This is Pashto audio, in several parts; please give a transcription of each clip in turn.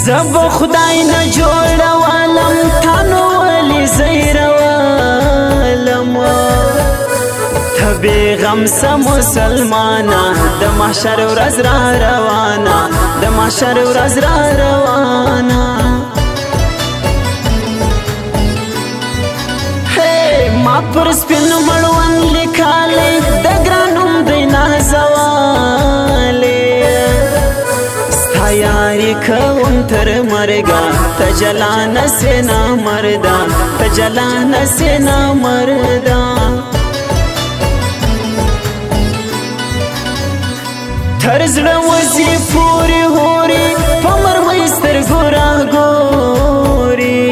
زب خدای نه جوړولم تانو ولی زیرولم تبی غم سه مسلمانا د محشر ورځ را روانه د محشر ورځ را روانه ما پر سپین مړوند لیکالی د ګرانوم دی نازوالی ستا یاری کوم تر مرګه ته جلان سې نامرده ته جلان سې نامرده تر زړه وځي پورې هورې په مرمۍ سترګو راګورې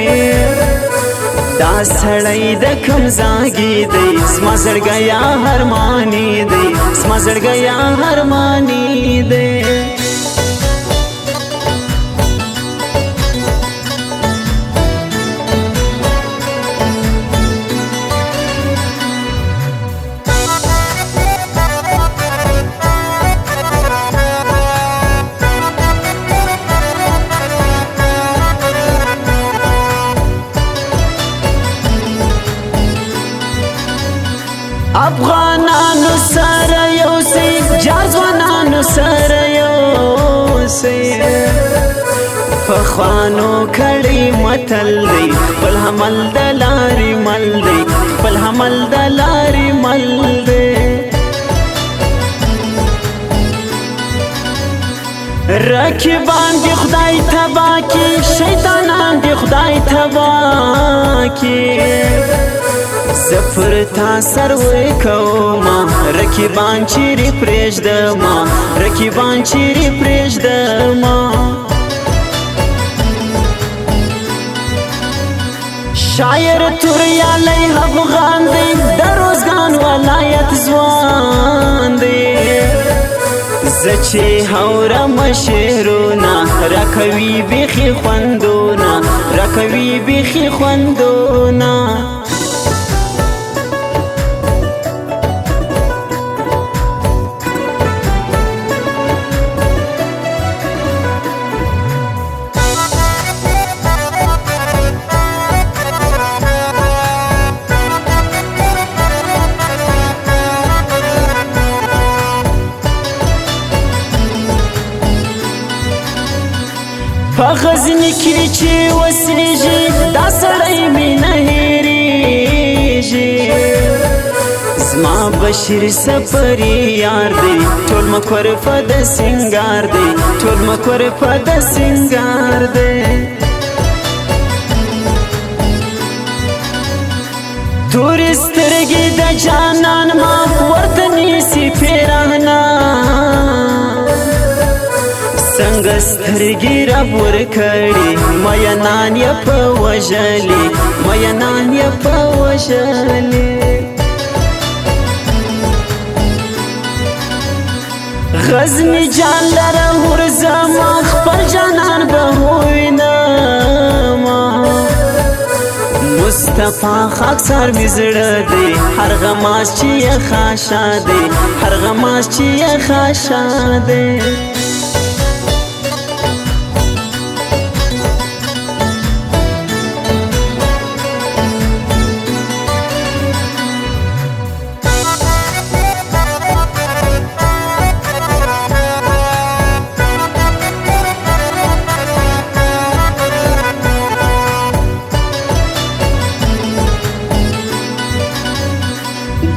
دا سړی د کوم ځاګي دی زما زړګی یا هرمانی دی زما زړګی یا هرمانی دی افغانانو سره یوسئ جاځوانانو سره یوسئ پخوانو کړی متل دی خپل حمل د لارې مل دی خپل حمل د لارې مل دی رقیبان دی خدای تبا کی شیطانان دی خدای تبا کی زفر تا سرور کوما رقیبان چیری پریږدما رقیبان چیری پریږدما شاعر توریالی افغان دی د روزګان ولایت ځوان دی زه چې هورم شعرونه راکوي بیخي خوندونه راکوي بیخي خوندونه په غزني کې چې وسېږي دا سړی مې نه هېرېږي زما بشیر سفري یار دی ټول مکور په د سینګار دی ټول مکور په د سینګار دی تورې سترګې د جانان ما ورته نیسي پیرهنه څنګه سترګې رب ورکړي مینان یې په وژلي مینان یې په وژلي غزني جان لره ورځمه خپل جانان به ووینمه مصطفی خاکسار مې زړه دی هر غماز چې یې خاشا دی هر غماز چې یې خاشا دی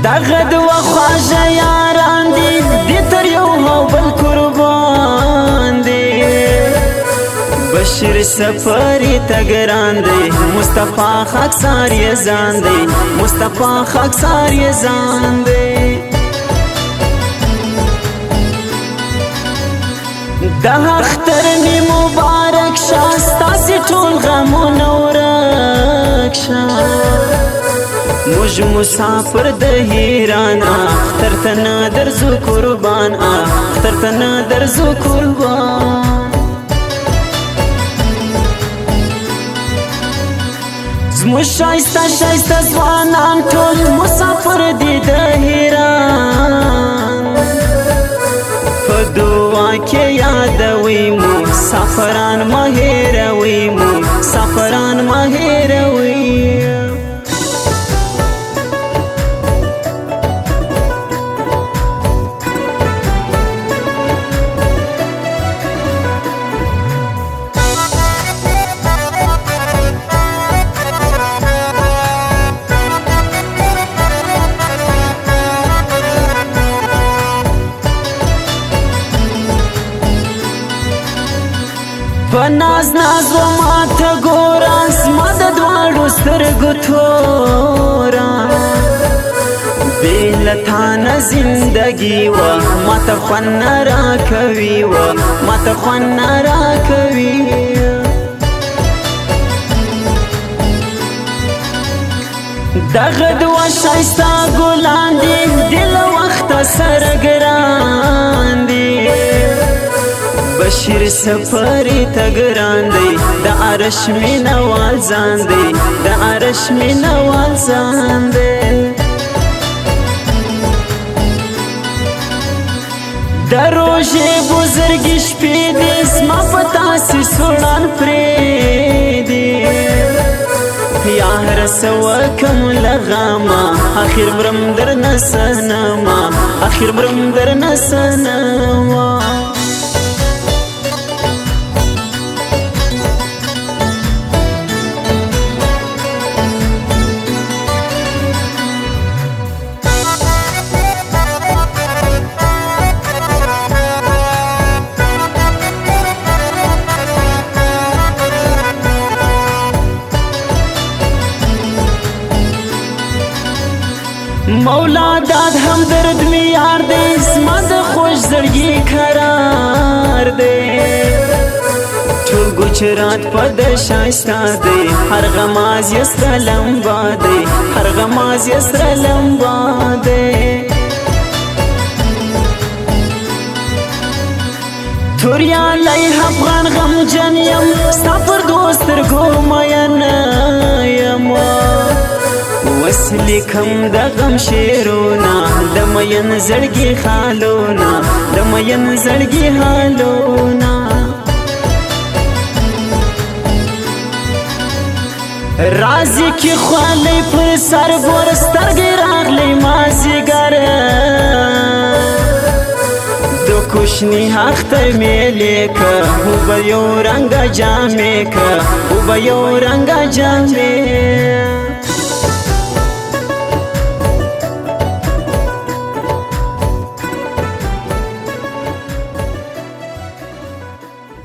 دغه د وخواژه یاران دي دې تر یو هو بل قربان دي بشیر سفري تګران دی مصطفی خاکسار یې ځان دی مصطفی خاکسار یې ځان دی د اختر می مبارک شه ستاسې ټول غمونه ورک شه موږ مسافر د هیران اختر ته نه درځو قربان اختر ته نه درځو قربان زموږ ښایسته ښایسته ځوانان ټول مسافر دي د هیران په دعا کې یادوي مسافران مه هېروئ سفران ما هیروي په ناز ناز و ماته ګوره زما د دواړو سترګو توره بې له تا نه زندګي وه ماته خوند نه راکوي وه ماته خوند نه راکوي دغه دوه ښایسته ګلان دي د له وخته سره ګران دي بشیر سفری تگران دی دا عرش می نوال زان دی دا عرش می نوال زان دی دا روژه بزرگی شپی دی زما پتاسی سوڑان پریدی یا رسوکم لغاما آخر برم در نسنما آخر برم در نسنما مولا داد هم درد می یار دی زما د خوش زړګي قرار دی ټول ګوچرات په د ښایسته دی هر غماز یې سره لمبا دی هر غماز یې سره لمبا دی توریالی افغان غمجن یم ستا پر دوست سترګو مین یم وسلی کم د غم شیرونا د مین زړګي خالونا د مین زړګي حالونا رازی کی خوالی پر سر ګور سترګې راغلی مازیګر دو کوشنی اختر میلې که هو به یو رنګه جامې که هو به یو رنګه جامې